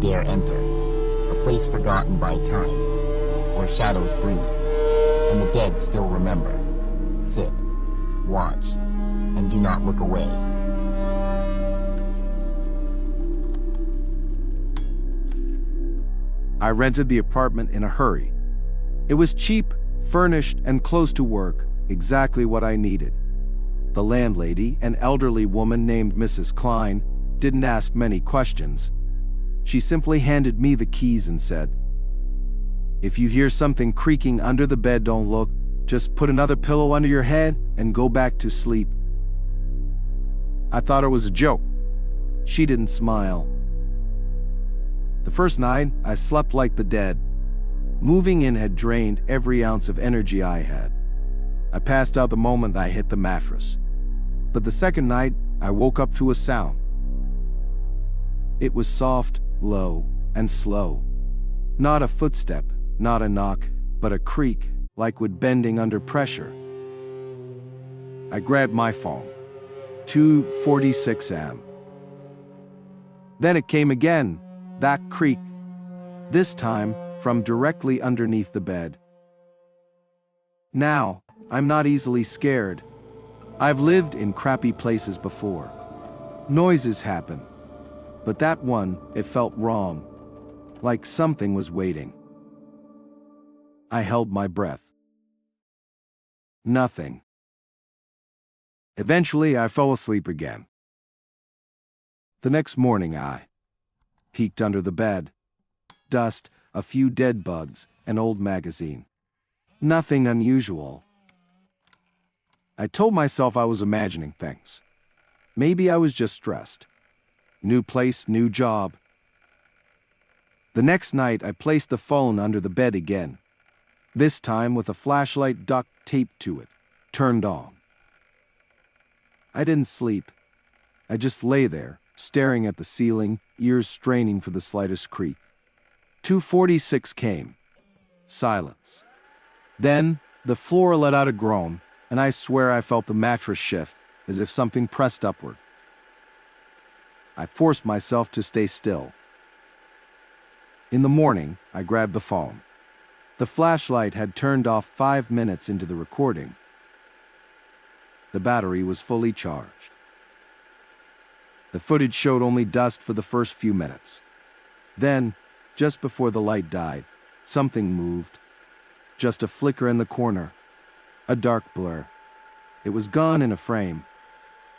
dare enter, a place forgotten by time, where shadows breathe, and the dead still remember. Sit, watch, and do not look away. I rented the apartment in a hurry. It was cheap, furnished, and close to work, exactly what I needed. The landlady, an elderly woman named Mrs. Klein, didn't ask many questions. She simply handed me the keys and said, "If you hear something creaking under the bed, don't look. Just put another pillow under your head and go back to sleep." I thought it was a joke. She didn't smile. The first night, I slept like the dead. Moving in had drained every ounce of energy I had. I passed out the moment I hit the mattress. But the second night, I woke up to a sound. It was soft, low, and slow. Not a footstep, not a knock, but a creak, like wood bending under pressure. I grabbed my phone. 2:46 a.m. Then it came again, that creak. This time, from directly underneath the bed. Now, I'm not easily scared. I've lived in crappy places before. Noises happen. But that one, it felt wrong. Like something was waiting. I held my breath. Nothing. Eventually, I fell asleep again. The next morning, I peeked under the bed. Dust, a few dead bugs, an old magazine. Nothing unusual. I told myself I was imagining things. Maybe I was just stressed. New place, new job. The next night, I placed the phone under the bed again. This time with a flashlight duct taped to it, turned on. I didn't sleep. I just lay there, staring at the ceiling, ears straining for the slightest creak. 2:46 came. Silence. Then, the floor let out a groan, and I swear I felt the mattress shift, as if something pressed upward. I forced myself to stay still. In the morning, I grabbed the phone. The flashlight had turned off 5 minutes into the recording. The battery was fully charged. The footage showed only dust for the first few minutes. Then, just before the light died, something moved. Just a flicker in the corner. A dark blur. It was gone in a frame.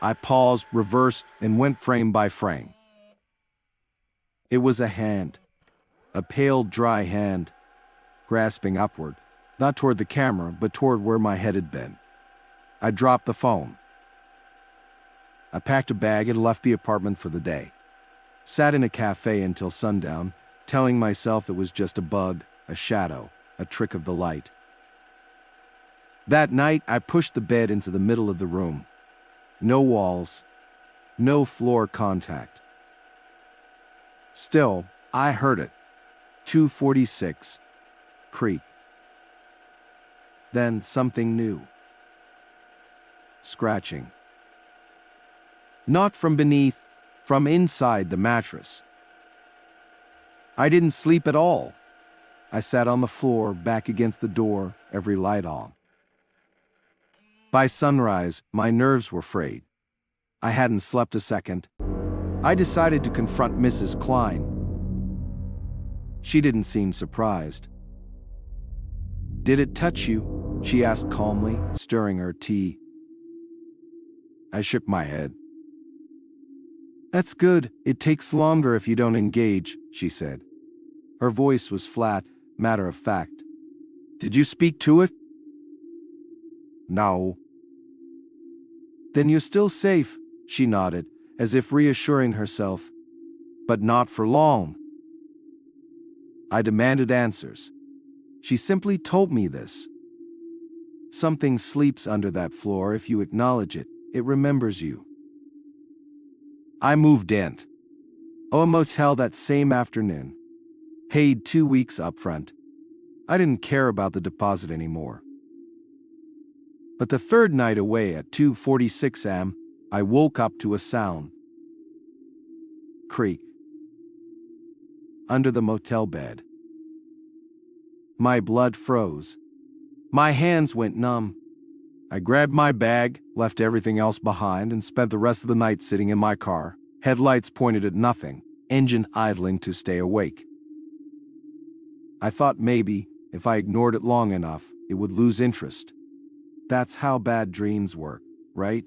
I paused, reversed, and went frame by frame. It was a hand. A pale, dry hand, grasping upward, not toward the camera, but toward where my head had been. I dropped the phone. I packed a bag and left the apartment for the day. Sat in a cafe until sundown, telling myself it was just a bug, a shadow, a trick of the light. That night, I pushed the bed into the middle of the room. No walls, no floor contact. Still, I heard it. 2:46. Creak. Then something new. Scratching. Not from beneath, from inside the mattress. I didn't sleep at all. I sat on the floor, back against the door, every light on. By sunrise, my nerves were frayed. I hadn't slept a second. I decided to confront Mrs. Klein. She didn't seem surprised. "Did it touch you?" she asked calmly, stirring her tea. I shook my head. "That's good. It takes longer if you don't engage," she said. Her voice was flat, matter of fact. "Did you speak to it?" "No." "Then you're still safe," she nodded, as if reassuring herself. "But not for long." I demanded answers. She simply told me this. Something sleeps under that floor. If you acknowledge it, it remembers you. I moved in. A motel that same afternoon. Paid 2 weeks upfront. I didn't care about the deposit anymore. But the third night away at 2:46 a.m., I woke up to a sound. Creak. under the motel bed. My blood froze. My hands went numb. I grabbed my bag, left everything else behind, and spent the rest of the night sitting in my car, headlights pointed at nothing, engine idling to stay awake. I thought maybe, if I ignored it long enough, it would lose interest. That's how bad dreams work, right?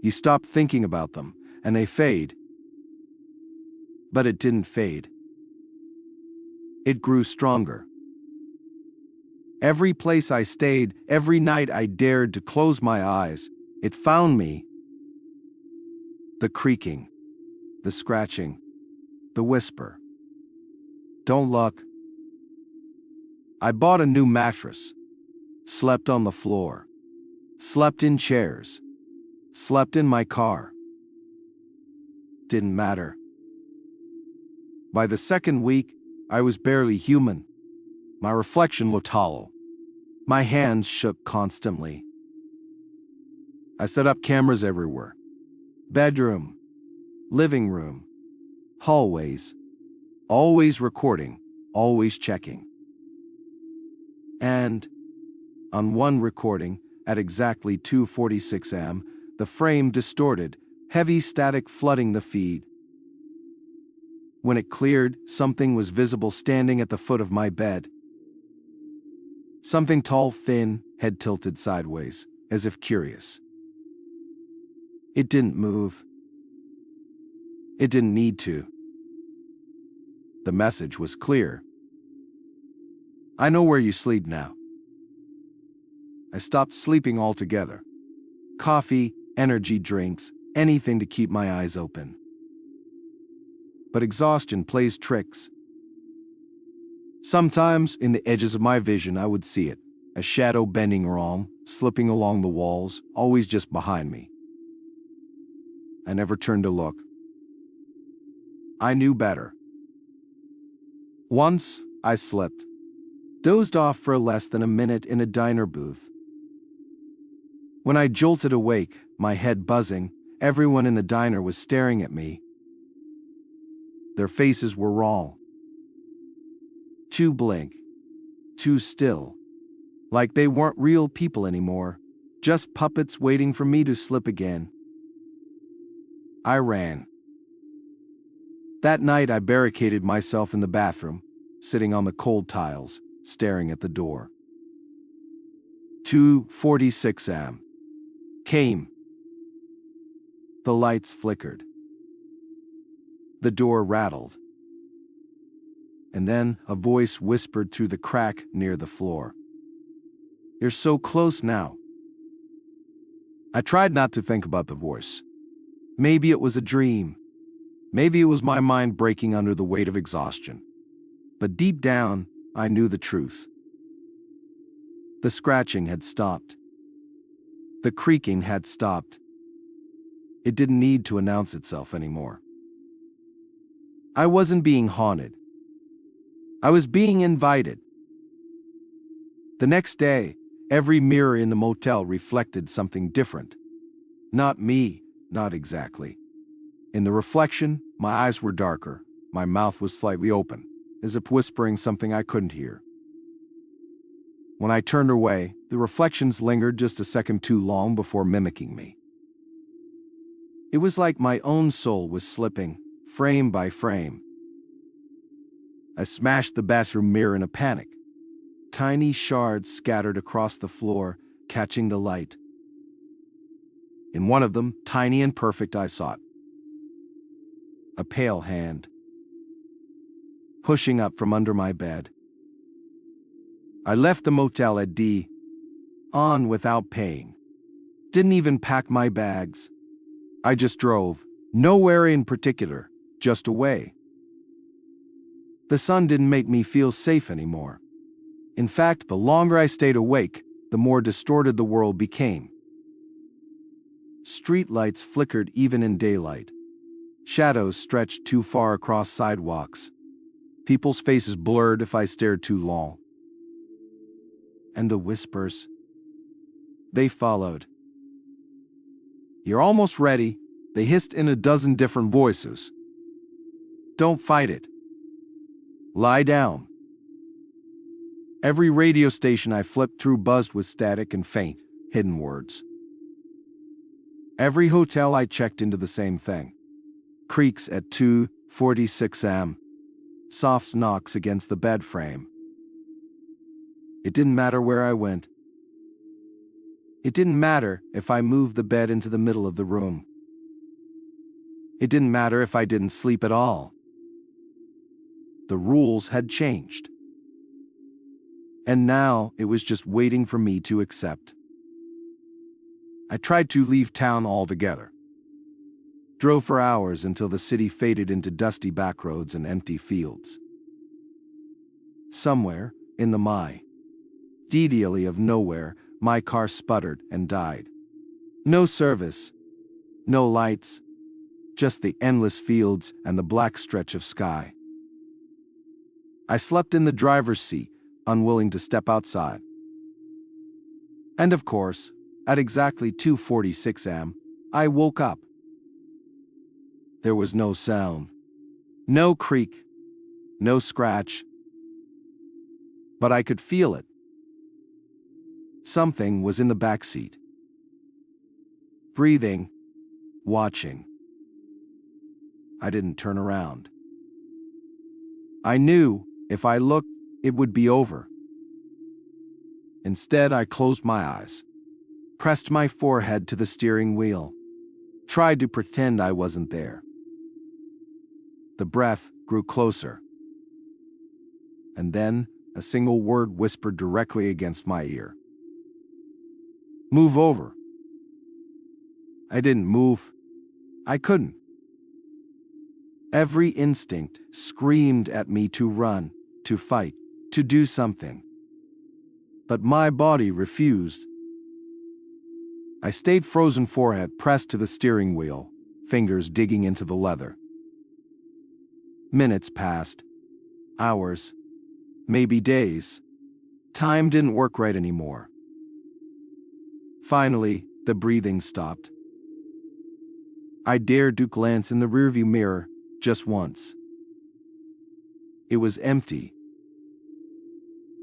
You stop thinking about them, and they fade. But it didn't fade. It grew stronger. Every place I stayed, every night I dared to close my eyes, it found me. The creaking, the scratching, the whisper. Don't look. I bought a new mattress, slept on the floor, slept in chairs, slept in my car. Didn't matter. By the second week, I was barely human. My reflection looked hollow. My hands shook constantly. I set up cameras everywhere. Bedroom, living room, hallways. Always recording, always checking. And on one recording, at exactly 2:46 am, the frame distorted, heavy static flooding the feed. When it cleared, something was visible standing at the foot of my bed. Something tall, thin, head tilted sideways, as if curious. It didn't move. It didn't need to. The message was clear. I know where you sleep now. I stopped sleeping altogether. Coffee, energy drinks, anything to keep my eyes open. But exhaustion plays tricks. Sometimes, in the edges of my vision, I would see it, a shadow bending wrong, slipping along the walls, always just behind me. I never turned to look. I knew better. Once, I slipped, dozed off for less than a minute in a diner booth. When I jolted awake, my head buzzing, everyone in the diner was staring at me. Their faces were raw. Too blank, too still, like they weren't real people anymore, just puppets waiting for me to slip again. I ran. That night I barricaded myself in the bathroom, sitting on the cold tiles, staring at the door. 2:46 am. Came. The lights flickered. The door rattled. And then a voice whispered through the crack near the floor. You're so close now. I tried not to think about the voice. Maybe it was a dream. Maybe it was my mind breaking under the weight of exhaustion. But deep down, I knew the truth. The scratching had stopped. The creaking had stopped. It didn't need to announce itself anymore. I wasn't being haunted. I was being invited. The next day, every mirror in the motel reflected something different. Not me, not exactly. In the reflection, my eyes were darker, my mouth was slightly open, as if whispering something I couldn't hear. When I turned away, the reflections lingered just a second too long before mimicking me. It was like my own soul was slipping, frame by frame. I smashed the bathroom mirror in a panic. Tiny shards scattered across the floor, catching the light. In one of them, tiny and perfect, I saw it. A pale hand, pushing up from under my bed. I left the motel at dawn without paying. Didn't even pack my bags. I just drove, nowhere in particular, just away. The sun didn't make me feel safe anymore. In fact, the longer I stayed awake, the more distorted the world became. Streetlights flickered even in daylight. Shadows stretched too far across sidewalks. People's faces blurred if I stared too long. And the whispers, they followed. You're almost ready, they hissed in a dozen different voices. Don't fight it. Lie down. Every radio station I flipped through buzzed with static and faint, hidden words. Every hotel I checked into the same thing. Creaks at 2:46 am. Soft knocks against the bed frame. It didn't matter where I went. It didn't matter if I moved the bed into the middle of the room. It didn't matter if I didn't sleep at all. The rules had changed. And now it was just waiting for me to accept. I tried to leave town altogether. Drove for hours until the city faded into dusty backroads and empty fields. Somewhere in the ideally of nowhere, my car sputtered and died. No service, no lights, just the endless fields and the black stretch of sky. I slept in the driver's seat, unwilling to step outside. And of course, at exactly 2:46 am, I woke up. There was no sound, no creak, no scratch. But I could feel it. Something was in the back seat. Breathing, watching. I didn't turn around. I knew if I looked, it would be over. Instead, I closed my eyes, pressed my forehead to the steering wheel, tried to pretend I wasn't there. The breath grew closer. And then, a single word whispered directly against my ear. Move over. I didn't move. I couldn't. Every instinct screamed at me to run, to fight, to do something. But my body refused. I stayed frozen, forehead pressed to the steering wheel, fingers digging into the leather. Minutes passed. Hours. Maybe days. Time didn't work right anymore. Finally, the breathing stopped. I dared to glance in the rearview mirror just once. It was empty.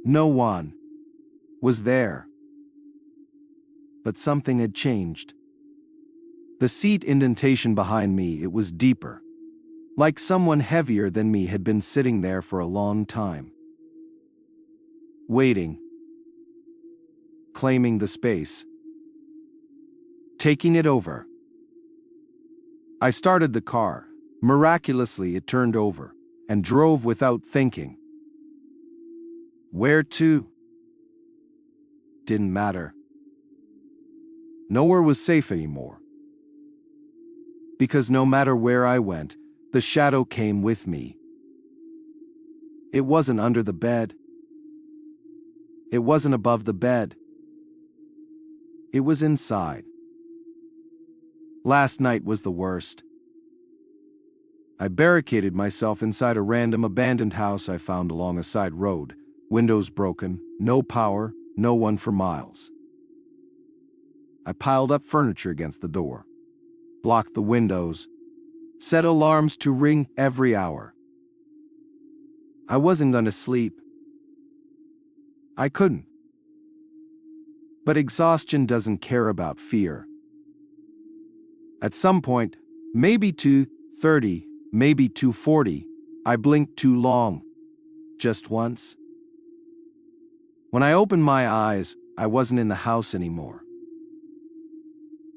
No one was there. But something had changed. The seat indentation behind me, it was deeper. Like someone heavier than me had been sitting there for a long time. Waiting. Claiming the space. Taking it over. I started the car. Miraculously, it turned over and drove without thinking. Where to? Didn't matter. Nowhere was safe anymore. Because no matter where I went, the shadow came with me. It wasn't under the bed. It wasn't above the bed. It was inside. Last night was the worst. I barricaded myself inside a random abandoned house I found along a side road, windows broken, no power, no one for miles. I piled up furniture against the door, blocked the windows, set alarms to ring every hour. I wasn't going to sleep. I couldn't. But exhaustion doesn't care about fear. At some point, maybe 2:30, maybe 2:40, I blinked too long. Just once. When I opened my eyes, I wasn't in the house anymore.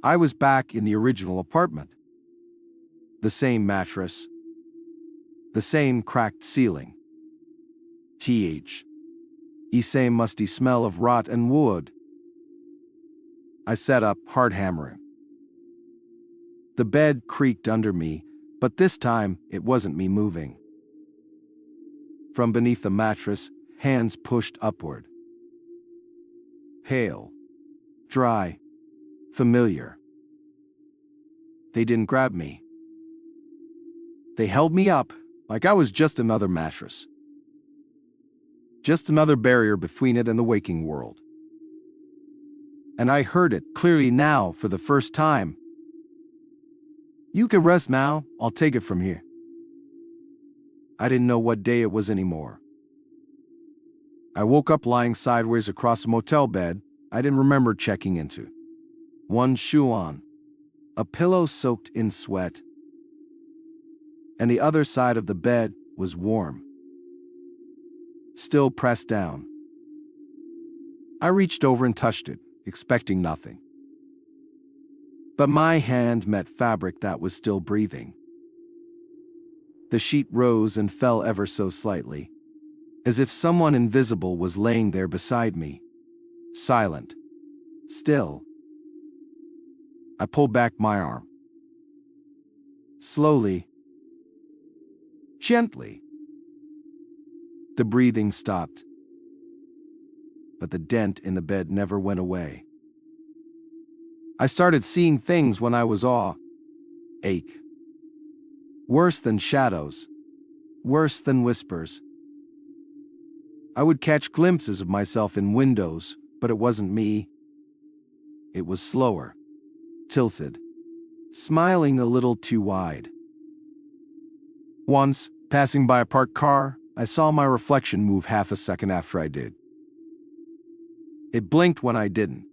I was back in the original apartment. The same mattress. The same cracked ceiling. The same musty smell of rot and wood. I sat up, hard hammering. The bed creaked under me, but this time it wasn't me moving. From beneath the mattress, hands pushed upward. Pale, dry, familiar. They didn't grab me. They held me up like I was just another mattress. Just another barrier between it and the waking world. And I heard it clearly now for the first time. You can rest now, I'll take it from here. I didn't know what day it was anymore. I woke up lying sideways across a motel bed I didn't remember checking into. One shoe on, a pillow soaked in sweat, and the other side of the bed was warm, still pressed down. I reached over and touched it, expecting nothing. But my hand met fabric that was still breathing. The sheet rose and fell ever so slightly, as if someone invisible was laying there beside me, silent, still. I pulled back my arm. Slowly, gently. The breathing stopped, but the dent in the bed never went away. I started seeing things when I was ache. Worse than shadows, worse than whispers. I would catch glimpses of myself in windows, but it wasn't me. It was slower, tilted, smiling a little too wide. Once, passing by a parked car, I saw my reflection move half a second after I did. It blinked when I didn't.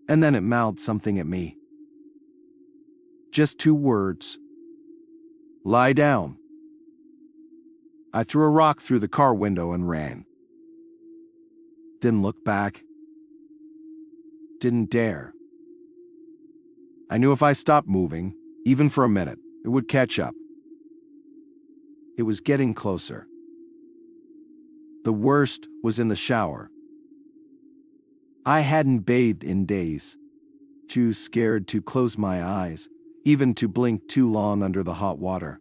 And then it mouthed something at me. Just 2 words. Lie down. I threw a rock through the car window and ran. Didn't look back. Didn't dare. I knew if I stopped moving, even for a minute, it would catch up. It was getting closer. The worst was in the shower. I hadn't bathed in days, too scared to close my eyes, even to blink too long under the hot water.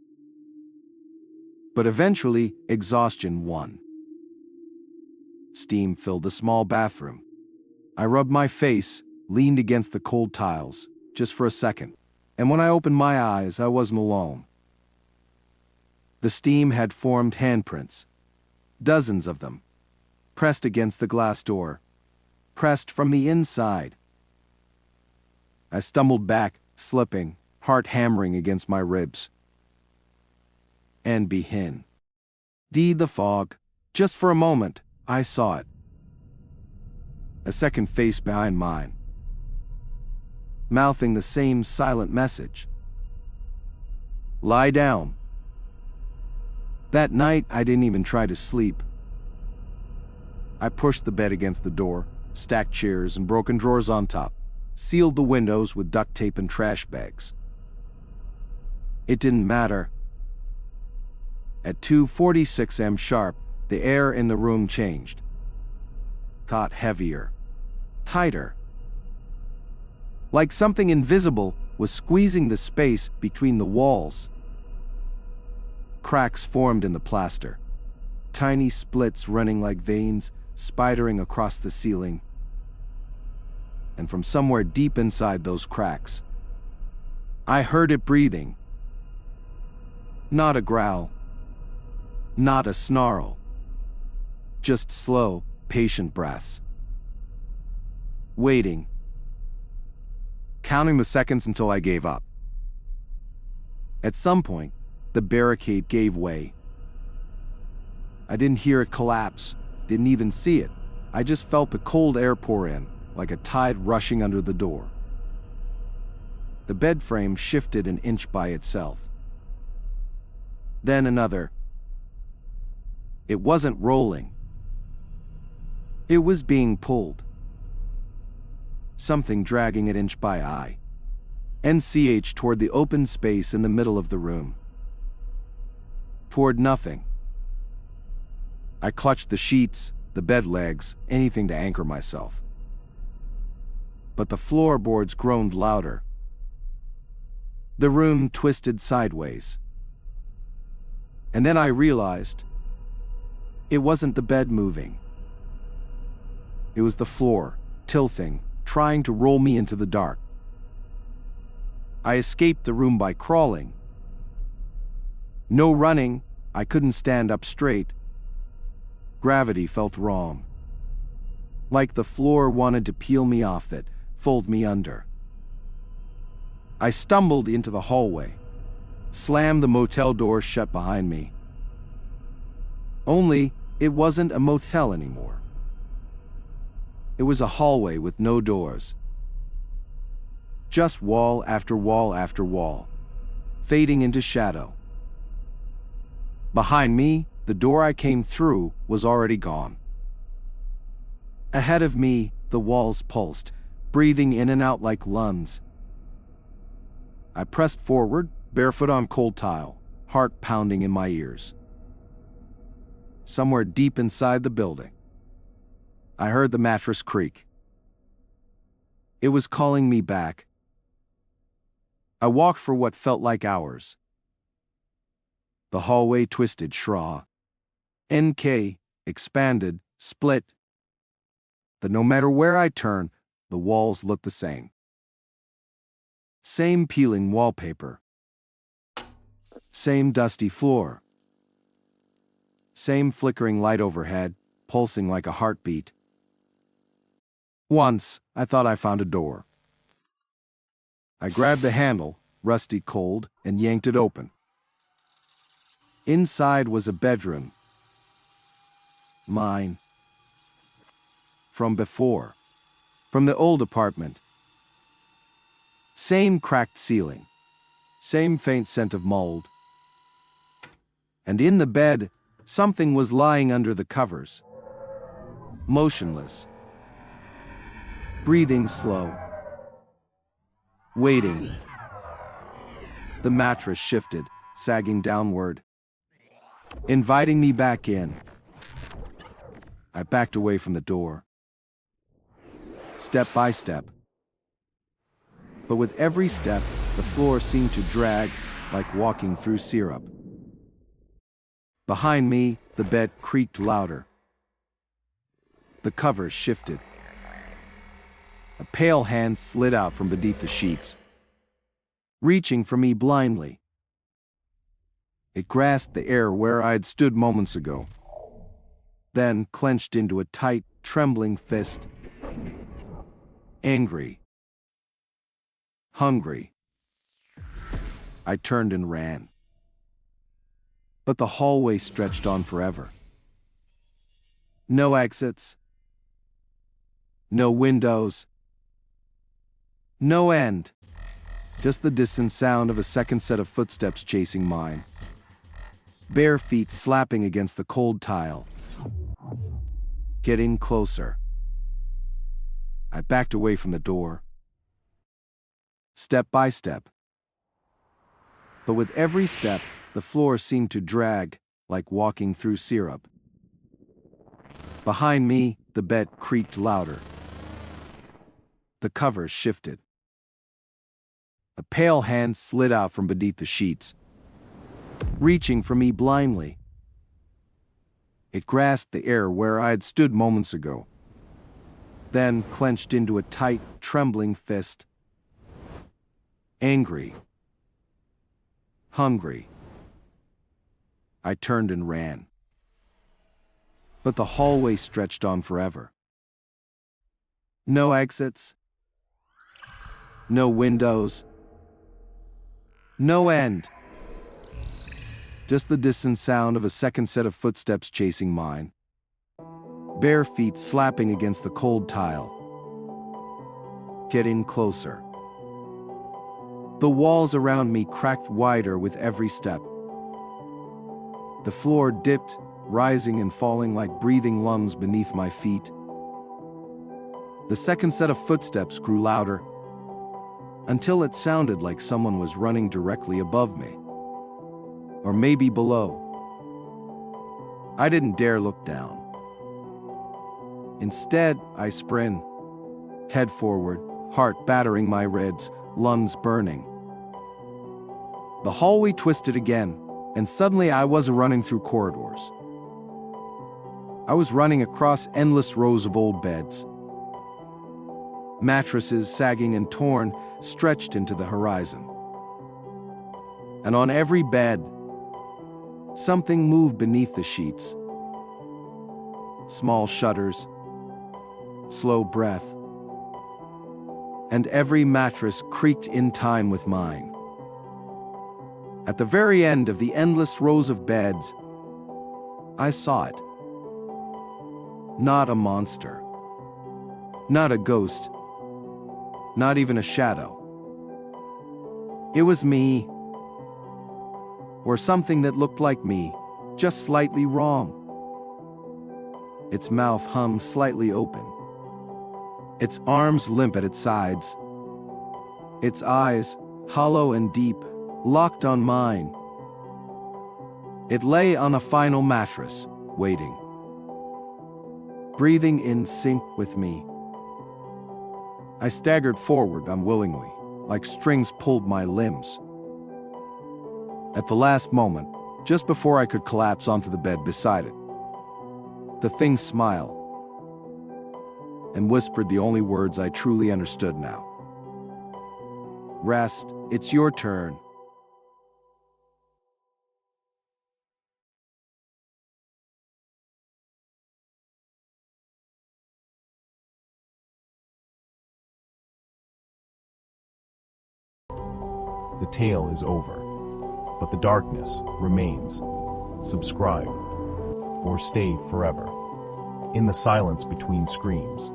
But eventually, exhaustion won. Steam filled the small bathroom. I rubbed my face, leaned against the cold tiles, just for a second, and when I opened my eyes, I wasn't alone. The steam had formed handprints, dozens of them, pressed against the glass door, pressed from the inside. I stumbled back, slipping, heart hammering against my ribs. And behin. The fog. Just for a moment, I saw it. A second face behind mine, mouthing the same silent message. Lie down. That night, I didn't even try to sleep. I pushed the bed against the door, stacked chairs and broken drawers on top, sealed the windows with duct tape and trash bags. It didn't matter. At 2:46 am sharp, the air in the room changed. Got heavier, tighter. Like something invisible was squeezing the space between the walls. Cracks formed in the plaster, tiny splits running like veins, spidering across the ceiling. And from somewhere deep inside those cracks, I heard it breathing. Not a growl, not a snarl, just slow, patient breaths. Waiting, counting the seconds until I gave up. At some point, the barricade gave way. I didn't hear it collapse, didn't even see it. I just felt the cold air pour in, like a tide rushing under the door. The bed frame shifted an inch by itself. Then another. It wasn't rolling. It was being pulled. Something dragging it inch by eye. NCH toward the open space in the middle of the room. Toward nothing. I clutched the sheets, the bed legs, anything to anchor myself. But the floorboards groaned louder. The room twisted sideways. And then I realized it wasn't the bed moving. It was the floor, tilting, trying to roll me into the dark. I escaped the room by crawling. No running, I couldn't stand up straight. Gravity felt wrong. Like the floor wanted to peel me off it, fold me under. I stumbled into the hallway. slammed the motel door shut behind me. Only, it wasn't a motel anymore. It was a hallway with no doors. Just wall after wall after wall, fading into shadow. Behind me, the door I came through was already gone. Ahead of me, the walls pulsed, breathing in and out like lungs. I pressed forward, barefoot on cold tile, heart pounding in my ears. Somewhere deep inside the building, I heard the mattress creak. It was calling me back. I walked for what felt like hours. The hallway twisted, shraw. NK, expanded, split. But no matter where I turned, the walls looked the same. Same peeling wallpaper. Same dusty floor. Same flickering light overhead, pulsing like a heartbeat. Once, I thought I found a door. I grabbed the handle, rusty cold, and yanked it open. Inside was a bedroom. Mine. From before. From the old apartment. Same cracked ceiling. Same faint scent of mold. And in the bed, something was lying under the covers. Motionless. Breathing slow. Waiting. The mattress shifted, sagging downward, inviting me back in. I backed away from the door. Step by step. But with every step, the floor seemed to drag, like walking through syrup. Behind me, the bed creaked louder. The covers shifted. A pale hand slid out from beneath the sheets, reaching for me blindly. It grasped the air where I had stood moments ago, then clenched into a tight, trembling fist. Angry. Hungry. I turned and ran. But the hallway stretched on forever. No exits. No windows. No end. Just the distant sound of a second set of footsteps chasing mine. Bare feet slapping against the cold tile. Getting closer. I backed away from the door. Step by step. But with every step, the floor seemed to drag, like walking through syrup. Behind me, the bed creaked louder. The covers shifted. A pale hand slid out from beneath the sheets, reaching for me blindly. It grasped the air where I had stood moments ago, then clenched into a tight, trembling fist. Angry. Hungry. I turned and ran. But the hallway stretched on forever. No exits. No windows. No end. Just the distant sound of a second set of footsteps chasing mine. Bare feet slapping against the cold tile. Getting closer. The walls around me cracked wider with every step. The floor dipped, rising and falling like breathing lungs beneath my feet. The second set of footsteps grew louder, until it sounded like someone was running directly above me. Or maybe below. I didn't dare look down. Instead, I sprint, head forward, heart battering my ribs, lungs burning. The hallway twisted again, and suddenly I wasn't running through corridors. I was running across endless rows of old beds. Mattresses, sagging and torn, stretched into the horizon. And on every bed, something moved beneath the sheets. Small shudders, slow breath, and every mattress creaked in time with mine. At the very end of the endless rows of beds, I saw it. Not a monster. Not a ghost. Not even a shadow. It was me. Or something that looked like me, just slightly wrong. Its mouth hung slightly open. Its arms limp at its sides. Its eyes, hollow and deep, locked on mine. It lay on a final mattress, waiting. Breathing in sync with me. I staggered forward unwillingly, like strings pulled my limbs. At the last moment, just before I could collapse onto the bed beside it, the thing smiled and whispered the only words I truly understood now. Rest, it's your turn. The tale is over, but the darkness remains. Subscribe, or stay forever in the silence between screams.